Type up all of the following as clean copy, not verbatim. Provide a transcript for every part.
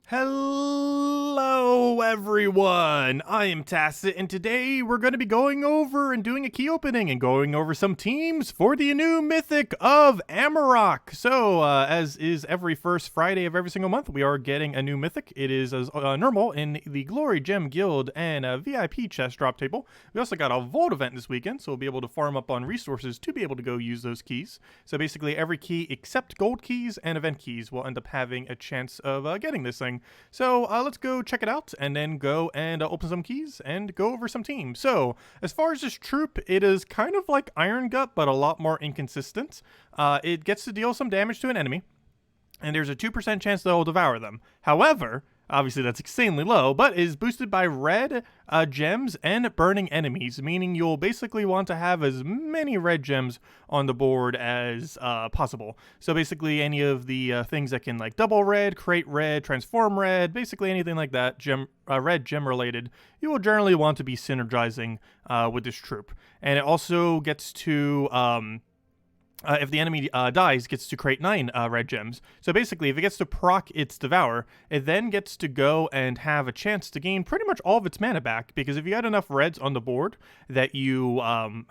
Hello everyone, I am Tacet, and today we're going to be going over and doing a key opening and going over some teams for the new Mythic of Amarok. So, as is every first Friday of every single month, we are getting a new Mythic. It is as normal in the Glory Gem Guild and a VIP chest drop table. We also got a Vault event this weekend, so we'll be able to farm up on resources to be able to go use those keys. So basically every key except gold keys and event keys will end up having a chance of getting this thing. So let's go check it out and then go and open some keys and go over some teams. So as far as this troop, it is kind of like Irongut, but a lot more inconsistent. It gets to deal some damage to an enemy, and there's a 2% chance that it will devour them. However, obviously that's insanely low, but is boosted by red gems and burning enemies, meaning you'll basically want to have as many red gems on the board as possible. So basically any of the things that can like double red, create red, transform red, basically anything like that, red gem related, you will generally want to be synergizing with this troop. And it also gets to if the enemy dies, gets to create 9 red gems. So basically, if it gets to proc its Devour, it then gets to go and have a chance to gain pretty much all of its mana back, because if you had enough reds on the board that you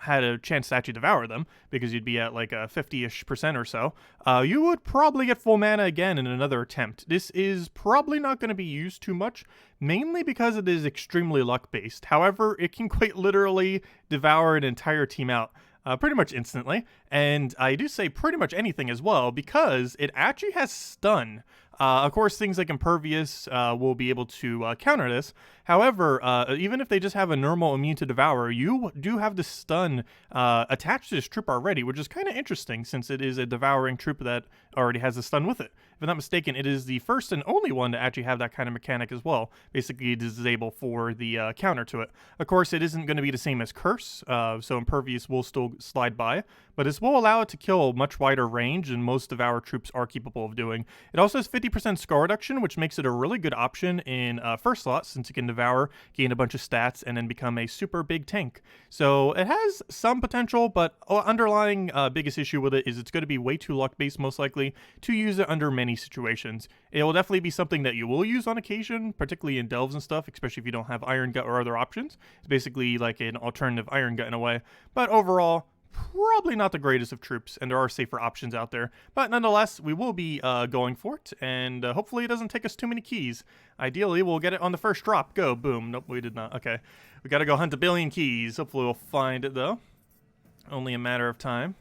had a chance to actually devour them, because you'd be at like a 50-ish% or so, you would probably get full mana again in another attempt. This is probably not going to be used too much, mainly because it is extremely luck-based. However, it can quite literally devour an entire team out pretty much instantly, and I do say pretty much anything as well, because it actually has stun. Of course, things like Impervious will be able to counter this. However, even if they just have a normal immune to devour, you do have the stun attached to this troop already, which is kind of interesting since it is a devouring troop that already has a stun with it. If I'm not mistaken, it is the first and only one to actually have that kind of mechanic as well. Basically, disable for the counter to it. Of course, it isn't going to be the same as Curse, so Impervious will still slide by, but this will allow it to kill a much wider range than most Devour troops are capable of doing. It also has 50% score reduction, which makes it a really good option in first slot, since it can Devour, gain a bunch of stats, and then become a super big tank. So it has some potential, but underlying biggest issue with it is it's going to be way too luck-based, most likely, to use it under many situations. It will definitely be something that you will use on occasion, particularly in delves and stuff, especially if you don't have Irongut or other options. It's basically like an alternative Irongut in a way. But overall, probably not the greatest of troops, and there are safer options out there. But nonetheless, we will be going for it, and hopefully it doesn't take us too many keys. Ideally, we'll get it on the first drop. Go, boom. Nope, we did not. Okay. We gotta go hunt a billion keys. Hopefully we'll find it, though. Only a matter of time.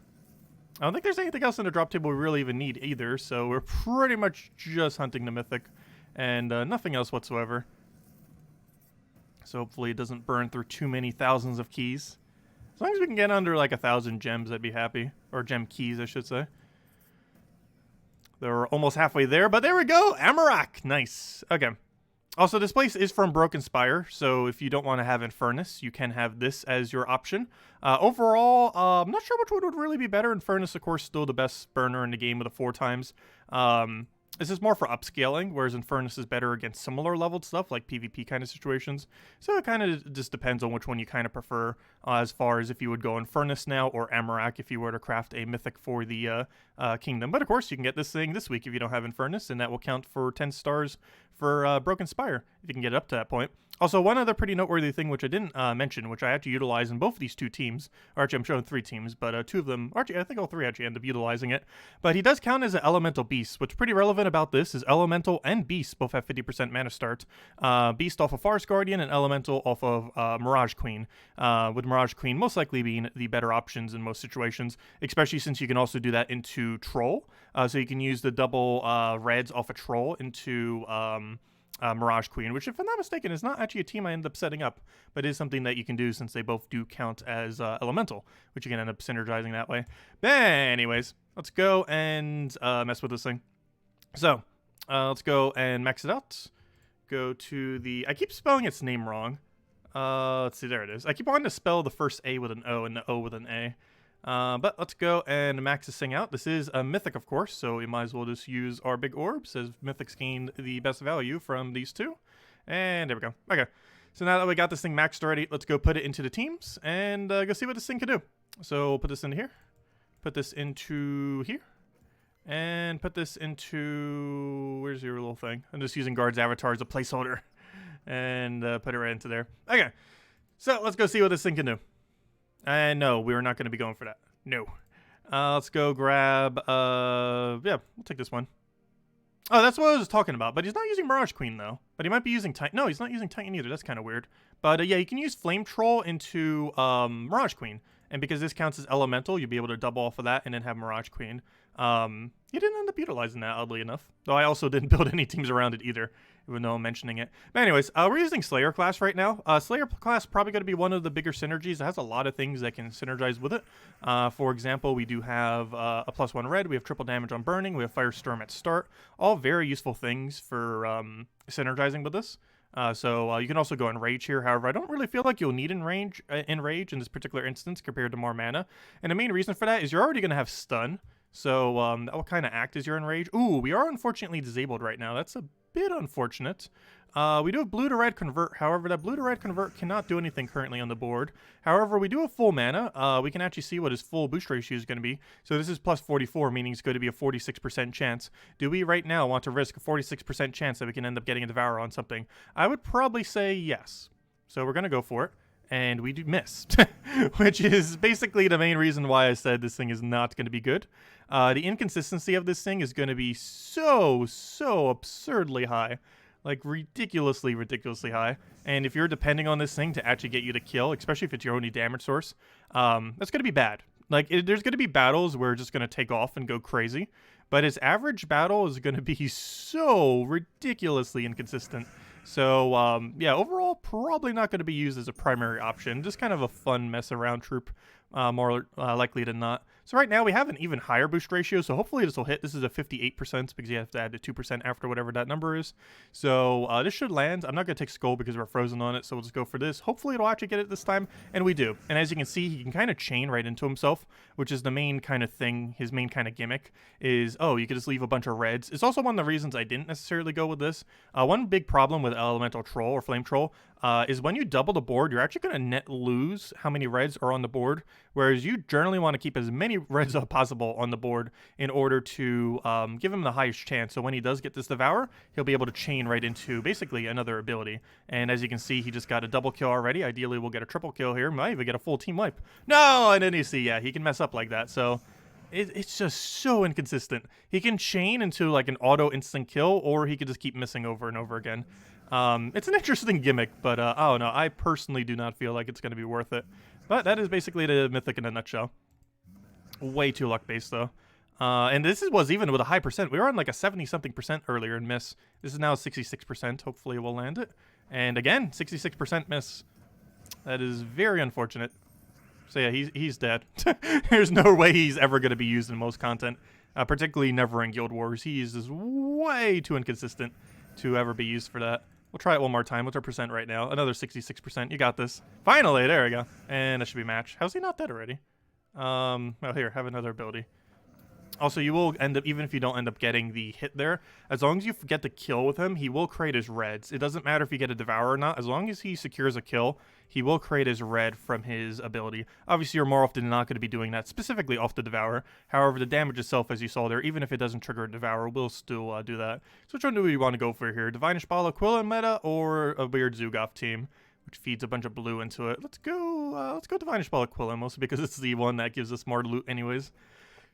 I don't think there's anything else in the drop table we really even need either, so we're pretty much just hunting the Mythic, and nothing else whatsoever. So hopefully it doesn't burn through too many thousands of keys. As long as we can get under like 1,000 gems, I'd be happy. Or gem keys, I should say. They're almost halfway there, but there we go! Amarok! Nice. Okay. Also, this place is from Broken Spire, so if you don't want to have Infernus, you can have this as your option. Overall, I'm not sure which one would really be better. Infernus, of course, still the best burner in the game with the 4 times. This is more for upscaling, whereas Infernus is better against similar leveled stuff, like PvP kind of situations. So it kind of just depends on which one you kind of prefer, as far as if you would go Infernus now, or Amarok if you were to craft a Mythic for the Kingdom. But of course, you can get this thing this week if you don't have Infernus, and that will count for 10 stars for Broken Spire, if you can get it up to that point. Also, one other pretty noteworthy thing which I didn't mention, which I have to utilize in both of these 2 teams, or actually I'm showing 3 teams, but 2 of them, actually I think all 3 actually end up utilizing it, but he does count as an Elemental Beast. What's pretty relevant about this is Elemental and Beast both have 50% mana start. Beast off of Forest Guardian and Elemental off of Mirage Queen, with Mirage Queen most likely being the better options in most situations, especially since you can also do that into Troll, so you can use the double reds off a Troll into Mirage Queen, which if I'm not mistaken is not actually a team I end up setting up, but is something that you can do since they both do count as Elemental, which you can end up synergizing that way. But anyways, let's go and mess with this thing. So, let's go and max it out. Go to the... I keep spelling its name wrong. Let's see, there it is. I keep wanting to spell the first A with an O and the O with an A. But let's go and max this thing out. This is a Mythic, of course, so we might as well just use our big orbs, as Mythics gain the best value from these 2. And there we go. Okay, so now that we got this thing maxed already, let's go put it into the teams and go see what this thing can do. So we'll put this into here. Put this into here. And put this into, where's your little thing? I'm just using guard's avatar as a placeholder. And put it right into there. Okay, so let's go see what this thing can do. And no, we're not going to be going for that. No. Let's go grab, yeah, we'll take this one. Oh, that's what I was talking about. But he's not using Mirage Queen, though. But he might be using Titan. No, he's not using Titan either. That's kind of weird. But yeah, you can use Flame Troll into Mirage Queen. And because this counts as Elemental, you'll be able to double off of that and then have Mirage Queen. You didn't end up utilizing that, oddly enough. Though I also didn't build any teams around it either, even though I'm mentioning it. But anyways, we're using Slayer class right now. Slayer class probably going to be one of the bigger synergies. It has a lot of things that can synergize with it. For example, we do have a +1 red. We have triple damage on burning. We have Firestorm at start. All very useful things for synergizing with this. So you can also go Enrage here. However, I don't really feel like you'll need Enrage in this particular instance compared to more mana. And the main reason for that is you're already going to have Stun. So that will kind of act as your Enrage. Ooh, we are unfortunately disabled right now. That's a bit unfortunate. We do have blue to red convert. However, that blue to red convert cannot do anything currently on the board. However, we do have full mana. We can actually see what his full boost ratio is going to be. So this is +44, meaning it's going to be a 46% chance. Do we right now want to risk a 46% chance that we can end up getting a Devour on something? I would probably say yes. So we're going to go for it. And we do miss, which is basically the main reason why I said this thing is not going to be good. The inconsistency of this thing is going to be so absurdly high. Like ridiculously high. And if you're depending on this thing to actually get you to kill, especially if it's your only damage source, that's going to be bad. Like there's going to be battles where it's just going to take off and go crazy. But his average battle is going to be so ridiculously inconsistent. So, yeah, overall, probably not going to be used as a primary option. Just kind of a fun mess around troop, more likely than not. So right now we have an even higher boost ratio, so hopefully this will hit. This is a 58% because you have to add the 2% after whatever that number is. So this should land. I'm not going to take Skull because we're frozen on it, so we'll just go for this. Hopefully it'll actually get it this time, and we do. And as you can see, he can kind of chain right into himself, which is the main kind of thing, his main kind of gimmick is, oh, you could just leave a bunch of reds. It's also one of the reasons I didn't necessarily go with this. One big problem with Elemental Troll or Flame Troll is when you double the board, you're actually going to net lose how many reds are on the board, whereas you generally want to keep as many reds as possible on the board in order to give him the highest chance. So when he does get this Devour, he'll be able to chain right into basically another ability. And as you can see, he just got a double kill already. Ideally, we'll get a triple kill here. Might even get a full team wipe. No! And then you see, yeah, he can mess up like that. So it's just so inconsistent. He can chain into like an auto instant kill, or he could just keep missing over and over again. It's an interesting gimmick, but I don't know. I personally do not feel like it's going to be worth it. But that is basically the Mythic in a nutshell. Way too luck-based, though. And this was even with a high percent. We were on like a 70-something% earlier and miss. This is now 66%. Hopefully we'll land it. And again, 66% miss. That is very unfortunate. So yeah, he's dead. There's no way he's ever going to be used in most content, particularly never in Guild Wars. He is just way too inconsistent to ever be used for that. We'll try it one more time. What's our percent right now? Another 66%. You got this. Finally, there we go. And that should be match. How's he not dead already? Well, here, have another ability. Also, you will end up, even if you don't end up getting the hit there, as long as you get the kill with him, he will create his reds. It doesn't matter if you get a Devour or not. As long as he secures a kill, he will create his red from his ability. Obviously, you're more often not going to be doing that specifically off the Devour. However, the damage itself, as you saw there, even if it doesn't trigger a Devour, will still do that. So which one do we want to go for here? Divinish Ball Aquila meta or a weird Zugoff team, which feeds a bunch of blue into it? Let's go Divinish Ball Aquila, mostly because it's the one that gives us more loot anyways.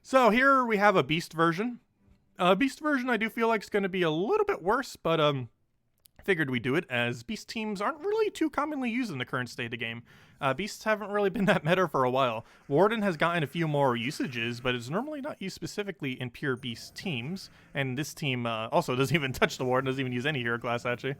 So here we have a Beast version. Beast version I do feel like is going to be a little bit worse, but figured we do it as Beast teams aren't really too commonly used in the current state of the game. Beasts haven't really been that meta for a while. Warden has gotten a few more usages, but it's normally not used specifically in pure Beast teams. And this team also doesn't even touch the Warden, doesn't even use any hero class actually.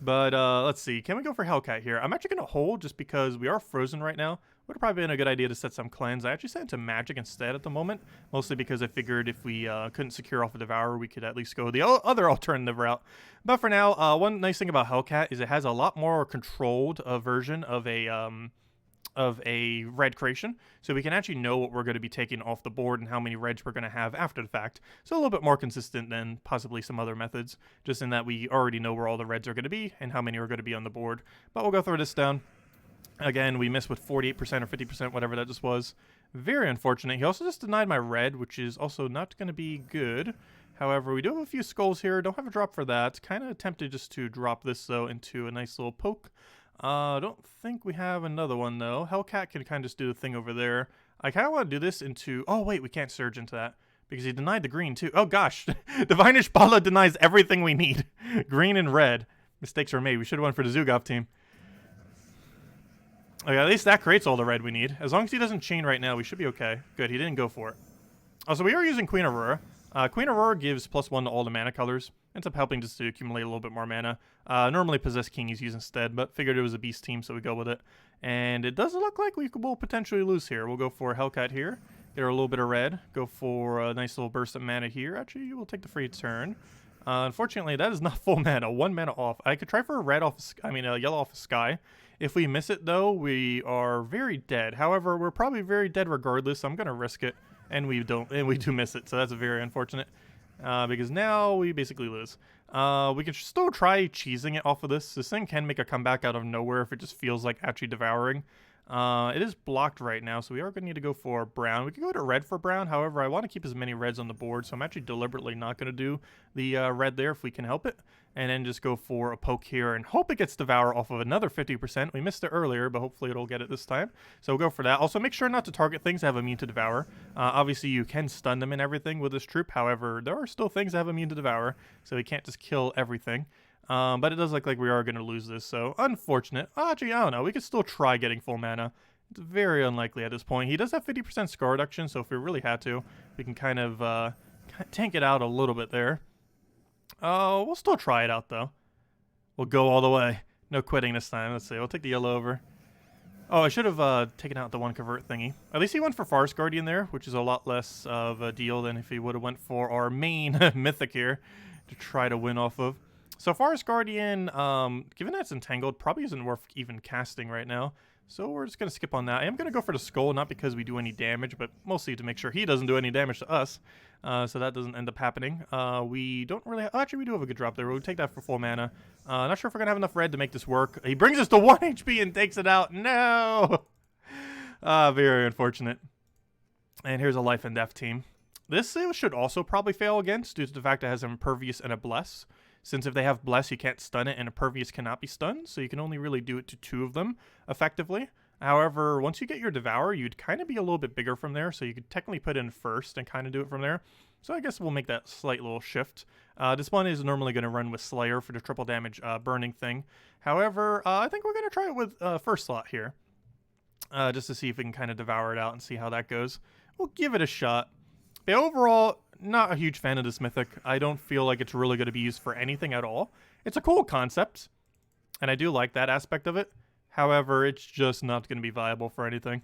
But let's see, can we go for Hellcat here? I'm actually going to hold just because we are frozen right now. Would have probably been a good idea to set some cleanse. I actually set into Magic instead at the moment, mostly because I figured if we couldn't secure off a Devourer, we could at least go the other alternative route. But for now, one nice thing about Hellcat is it has a lot more controlled version of a red creation, so we can actually know what we're going to be taking off the board and how many reds we're going to have after the fact. So a little bit more consistent than possibly some other methods, just in that we already know where all the reds are going to be and how many are going to be on the board. But we'll go throw this down. Again, we missed with 48% or 50%, whatever that just was. Very unfortunate. He also just denied my red, which is also not going to be good. However, we do have a few skulls here. Don't have a drop for that. Kind of tempted just to drop this, though, into a nice little poke. Don't think we have another one, though. Hellcat can kind of just do the thing over there. I kind of want to do this into... Oh, wait, we can't surge into that because he denied the green, too. Oh, gosh. Divine Ishbala denies everything we need. Green and red. Mistakes were made. We should have went for the Zugov team. Okay, at least that creates all the red we need. As long as he doesn't chain right now, we should be okay. Good, he didn't go for it. Also, we are using Queen Aurora. Queen Aurora gives +1 to all the mana colors. Ends up helping just to accumulate a little bit more mana. Normally Possessed King he's using instead, but figured it was a beast team, so we go with it. And it does look like we will potentially lose here. We'll go for Hellcat here. Get her a little bit of red. Go for a nice little burst of mana here. Actually, we'll take the free turn. Unfortunately, that is not full mana. 1 mana off. I could try for a yellow off of Sky. If we miss it, though, we are very dead. However, we're probably very dead regardless, so I'm going to risk it. And we do miss it, so that's very unfortunate. Because now we basically lose. We can still try cheesing it off of this. This thing can make a comeback out of nowhere if it just feels like actually devouring. It is blocked right now, so we are going to need to go for brown. We could go to red for brown. However, I want to keep as many reds on the board, so I'm actually deliberately not going to do the red there if we can help it. And then just go for a poke here and hope it gets devour off of another 50%. We missed it earlier, but hopefully it'll get it this time. So we'll go for that. Also, make sure not to target things that have immune to devour. Obviously, you can stun them and everything with this troop. However, there are still things that have immune to devour, so we can't just kill everything. But it does look like we are going to lose this, so unfortunate. Actually, I don't know. We could still try getting full mana. It's very unlikely at this point. He does have 50% score reduction, so if we really had to, we can kind of tank it out a little bit there. We'll still try it out, though. We'll go all the way. No quitting this time. Let's see. We'll take the yellow over. Oh, I should have taken out the 1 convert thingy. At least he went for Forest Guardian there, which is a lot less of a deal than if he would have went for our main Mythic here to try to win off of. So Forest Guardian, given that it's entangled, probably isn't worth even casting right now. So we're just going to skip on that. I am going to go for the skull, not because we do any damage, but mostly to make sure he doesn't do any damage to us. So that doesn't end up happening. We don't really... actually, we do have a good drop there. We'll take that for full mana. Not sure if we're going to have enough red to make this work. He brings us to 1 HP and takes it out. No! Very unfortunate. And here's a life and death team. This should also probably fail against due to the fact that it has an Impervious and a Bless. Since if they have Bless, you can't stun it, and Impervious cannot be stunned, so you can only really do it to 2 of them, effectively. However, once you get your Devour, you'd kind of be a little bit bigger from there, so you could technically put in first and kind of do it from there. So I guess we'll make that slight little shift. This one is normally going to run with Slayer for the triple damage burning thing. However, I think we're going to try it with first slot here, just to see if we can kind of devour it out and see how that goes. We'll give it a shot. But overall, not a huge fan of this Mythic. I don't feel like it's really going to be used for anything at all. It's a cool concept, and I do like that aspect of it. However, it's just not going to be viable for anything.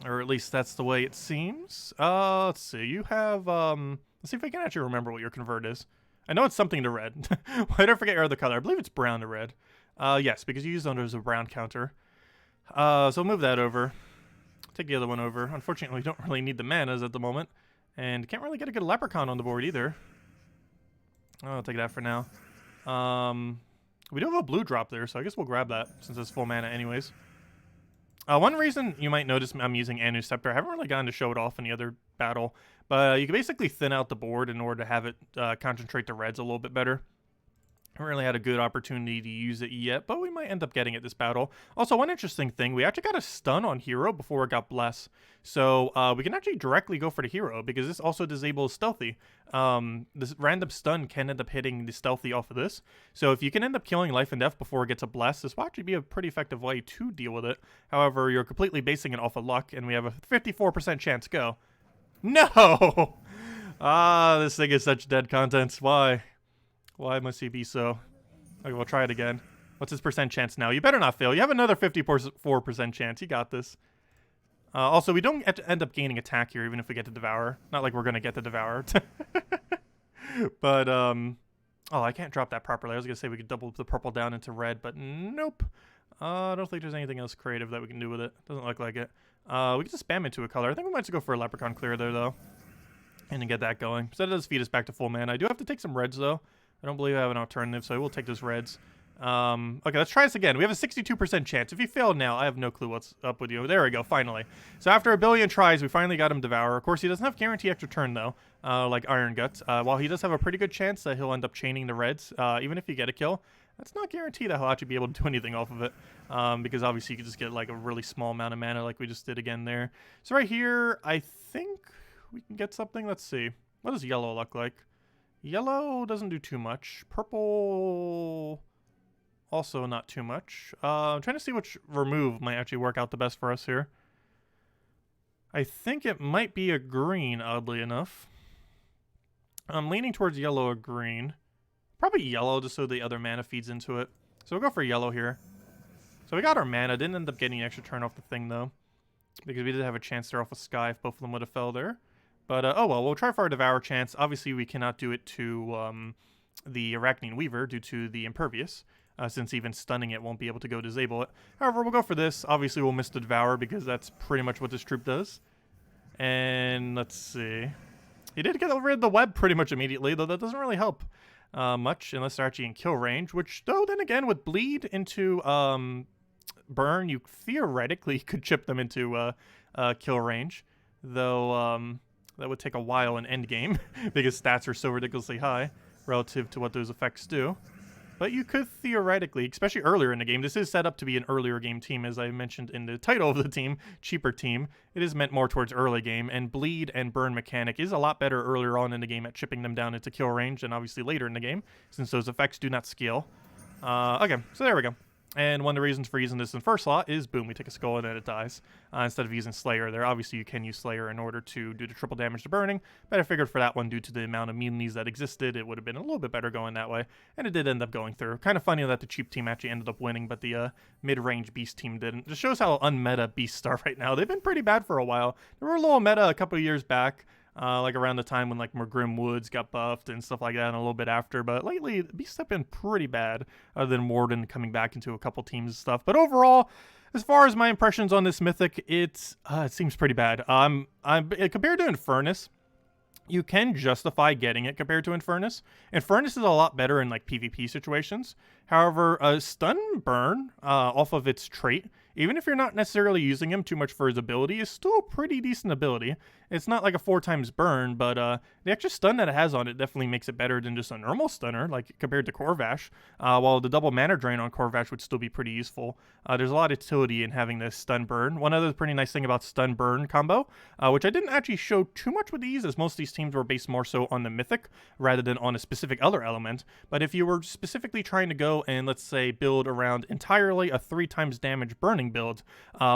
Or at least that's the way it seems. Let's see. You have, let's see if I can actually remember what your convert is. I know it's something to red. Why did I forget your other color? I believe it's brown to red. Yes, because you used it as a brown counter. So we'll move that over. Take the other one over. Unfortunately, we don't really need the manas at the moment. And can't really get a good Leprechaun on the board either. I'll take that for now. We do have a blue drop there, so I guess we'll grab that since it's full mana anyways. One reason you might notice I'm using Anu Scepter, I haven't really gotten to show it off in the other battle, but you can basically thin out the board in order to have it concentrate the reds a little bit better. Haven't really had a good opportunity to use it yet, but we might end up getting it this battle. Also, one interesting thing, we actually got a stun on Hero before it got Bless. So we can actually directly go for the Hero, because this also disables Stealthy. This random stun can end up hitting the Stealthy off of this. So if you can end up killing Life and Death before it gets a Bless, this will actually be a pretty effective way to deal with it. However, you're completely basing it off of luck, and we have a 54% chance go. No! This thing is such dead content. Why? Why must he be so? Okay, we'll try it again. What's his percent chance now? You better not fail. You have another 54% chance. You got this. Also, we don't end up gaining attack here, even if we get the Devour. Not like we're going to get the Devour. But, oh, I can't drop that properly. I was going to say we could double the purple down into red, but nope. I don't think there's anything else creative that we can do with it. Doesn't look like it. We can just spam into a color. I think we might just go for a Leprechaun Clear there, though. And then get that going. So that does feed us back to full mana. I do have to take some reds, though. I don't believe I have an alternative, so I will take those reds. Okay, let's try this again. We have a 62% chance. If you fail now, I have no clue what's up with you. There we go, finally. So after a billion tries, we finally got him Devour. Of course, he doesn't have guarantee extra turn, though, like Irongut. While he does have a pretty good chance that he'll end up chaining the reds, even if you get a kill, that's not guaranteed that he'll actually be able to do anything off of it, because obviously you could just get like a really small amount of mana like we just did again there. So right here, I think we can get something. Let's see. What does yellow look like? Yellow doesn't do too much. Purple... also not too much. I'm trying to see which remove might actually work out the best for us here. I think it might be a green, oddly enough. I'm leaning towards yellow or green. Probably yellow, just so the other mana feeds into it. So we'll go for yellow here. So we got our mana. Didn't end up getting an extra turn off the thing, though, because we did have a chance there off a Sky if both of them would have fell there. But, oh well, we'll try for our Devour chance. Obviously, we cannot do it to the Arachnean Weaver due to the Impervious. Since even stunning it won't be able to go disable it. However, we'll go for this. Obviously, we'll miss the Devour because that's pretty much what this troop does. And let's see. He did get rid of the web pretty much immediately, though that doesn't really help much unless they're actually in kill range. Which, though, then again, with bleed into burn, you theoretically could chip them into kill range. Though that would take a while in endgame because stats are so ridiculously high relative to what those effects do. But you could theoretically, especially earlier in the game, this is set up to be an earlier game team, as I mentioned in the title of the team, cheaper team. It is meant more towards early game, and bleed and burn mechanic is a lot better earlier on in the game at chipping them down into kill range than obviously later in the game, since those effects do not scale. Okay, so there we go. And one of the reasons for using this in first slot is, boom, we take a skull and then it dies. Instead of using Slayer there. Obviously, you can use Slayer in order to do the triple damage to burning, but I figured for that one, due to the amount of immunities that existed, it would have been a little bit better going that way. And it did end up going through. Kind of funny that the cheap team actually ended up winning, but the mid-range Beast team didn't. Just shows how unmeta Beasts are right now. They've been pretty bad for a while. They were a little meta a couple of years back. Like around the time when like Grim Woods got buffed and stuff like that, and a little bit after. But lately, Beasts have been pretty bad, other than Warden coming back into a couple teams and stuff. But overall, as far as my impressions on this Mythic, it seems pretty bad. Compared to Infernus, you can justify getting it compared to Infernus. Infernus is a lot better in like PvP situations. However, Stun Burn off of its trait, even if you're not necessarily using him too much for his ability, is still a pretty decent ability. It's not like a 4 times burn, but the extra stun that it has on it definitely makes it better than just a normal stunner, like compared to Corvash. While the double mana drain on Corvash would still be pretty useful. There's a lot of utility in having this stun burn. One other pretty nice thing about stun burn combo, which I didn't actually show too much with these, as most of these teams were based more so on the Mythic rather than on a specific other element. But if you were specifically trying to go and, let's say, build around entirely a 3 times damage burning build,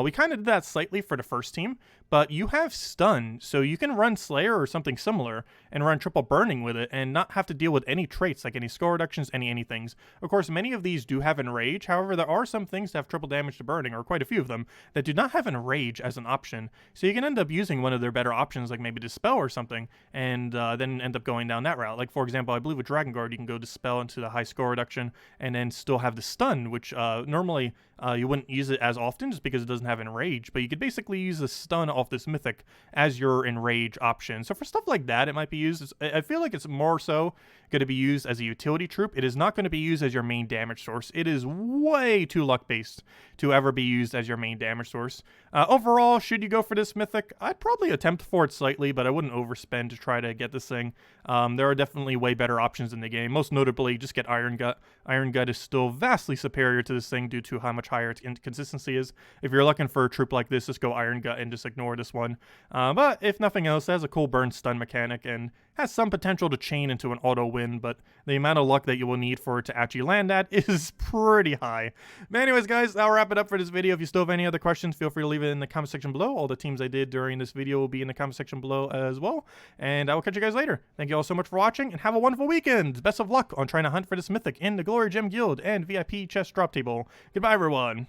we kind of did that slightly for the first team, but you have stun, so you can run Slayer or something similar and run triple burning with it and not have to deal with any traits like any score reductions, anythings. Of course, many of these do have Enrage. However, there are some things that have triple damage to burning, or quite a few of them, that do not have Enrage as an option. So you can end up using one of their better options, like maybe Dispel or something, and then end up going down that route. Like, for example, I believe with Dragon Guard, you can go Dispel into the high score reduction and then still have the stun, which normally you wouldn't use it as often just because it doesn't have Enrage, but you could basically use the stun off this Mythic as your Enrage option. So for stuff like that, it might be used. I feel like it's more so going to be used as a utility troop. It is not going to be used as your main damage source. It is way too luck-based to ever be used as your main damage source. Overall, should you go for this Mythic? I'd probably attempt for it slightly, but I wouldn't overspend to try to get this thing. There are definitely way better options in the game. Most notably, just get Irongut. Irongut is still vastly superior to this thing due to how much higher its consistency is. If you're looking for a troop like this, just go Irongut and just ignore this one. But if nothing else, it has a cool burn stun mechanic and has some potential to chain into an auto win, but the amount of luck that you will need for it to actually land at is pretty high. But anyways, guys, I'll wrap it up for this video. If you still have any other questions, feel free to leave it in the comment section below. All the teams I did during this video will be in the comment section below as well. And I will catch you guys later. Thank you all so much for watching, and have a wonderful weekend. Best of luck on trying to hunt for this Mythic in the Glory Gem Guild and VIP chest drop table. Goodbye, everyone.